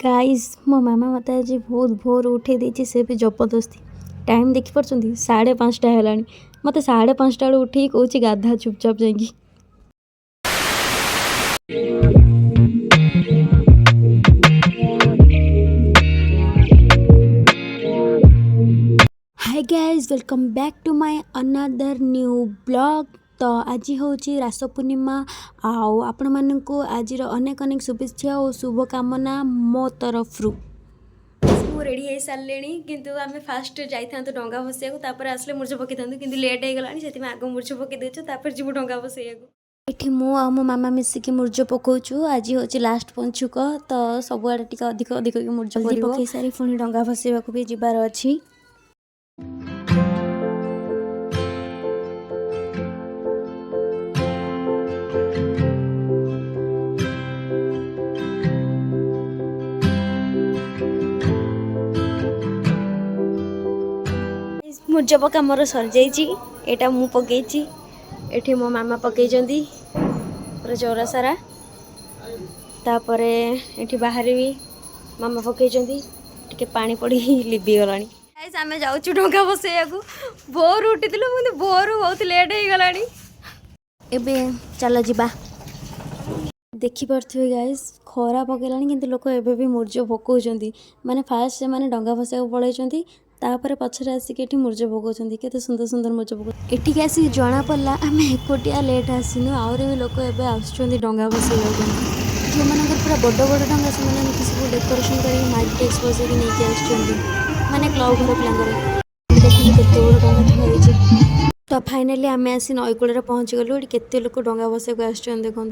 Guys मो मामा मत आज बहुत भोर उठे देती से भी जबरदस्ती टाइम देखी पार्टी 5:30 है मत 5:30 बेलू उठे कौच गाधा चुपचाप जाकि hi guys welcome back to my another new blog. तो आज हूँ रास पूर्णिमा आपण मानू आज अनेक अनेक शुभेच्छा और शुभकामना मो तरफ रेडी हो सारे किंतु आम फास्ट जाता डंगा भसैया आसले मुर्ज पकई था कि लेट हो गला से आग मुर्ज पकई देचु जीव डंगा भसैया ये मु आ मो मामा मिसिकी मुर्ज पकाचु। आज हूँ लास्ट पंचुक तो सबुआड़े टी अधिक अधिक मुर्ज पकई सारी पुणी डंगा भसैया भी जीवार अच्छी। मुर्ज पका मोर सर जाटा मु पकई एठी मो मामा पकई पूरा चौरा सारा तापर एठी बाहर भी मामा पकई टिके पानी पड़ी लिबी गला आम जाऊँ डंगा बसैया भोर उठी भोर बहुत लेट हो गला एबे चल जा देखिपे गाइस खरा पकड़ा कि लोक एबे भी मुर्ज पकाउं माने फास्ट से माने डंगा भसैया पड़े तापर पछरे आसिक मुर्ज पकाउं केते सुंदर सुंदर मुर्ज पका एटिक आसिक जना पड़ा आम एकोटिया लेट आसनु आहरी भी लोक एबे आसुचंदी डंगा भसैया जो मानकर पूरा बड़ बड़ डंगा से सब डेकोरेशन कर माइक डेक्स बसैक नहीं आसुचंदी माने क्लब घर पिला देखिए केते बड़ डंगा थी तो फाइनाली आम आसी नईकूल पहुँची गलु ये केते लोक डंगा भसैया आसुचंदी देखूँ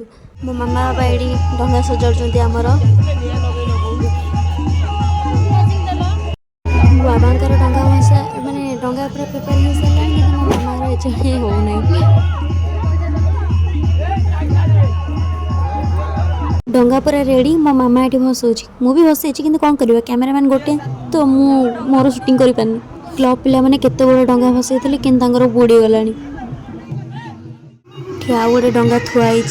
मो मामा बाबा ये डंगा सजाउछंती आमर बाबांकर डंगा भसा माने डंगा पूरा प्रिपेयर हो सारा कि मो मामार एजे होना डंगा पूरा रेडी मो मामा ये भसौची मु भी भसई कि कौन कर कैमेरामैन गोटे तो मोर शूटिंग कर पारनी क्लब पिला मैंने केते बड़ डंगा भसई कि बुड़ी गला गोटे डंगा थुआई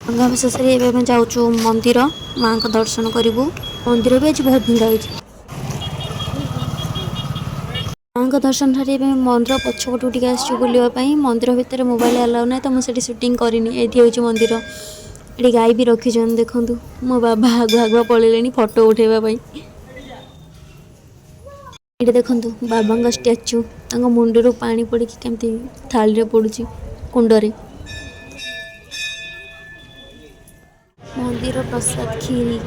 डंगा भसा सारी जाऊँ मंदिर माँ को दर्शन करूँ मंदिर भी आज बहुत भिड़ होती माँ को दर्शन सारे मंदिर पछपटू टे बुलापी मंदिर भितर मोबाइल अलाउ ना तो मुझे शूटिंग करनी ये हूँ मंदिर ये गाई भी रखी देखूँ मो बाबा आगुआ आगुआ पलैले फोटो उठेबाई ये देखूँ बाबा स्टैचू मुंडर पानी पड़ी केमती थाली पड़ुची कुंडरे मंदिर प्रसाद खीरी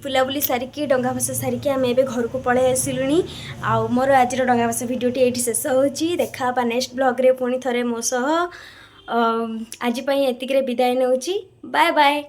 बुलाबुली सारिकी डंगा भसा सारिकी आम ए घर को पलि आसिलुनी आउ मोर आज डंगा भसा भिडियोटी ये शेष होची देखा नेक्स्ट ब्लॉग रे पुणी थरे मो सह आज एतिक विदाय नौची बाय बाय।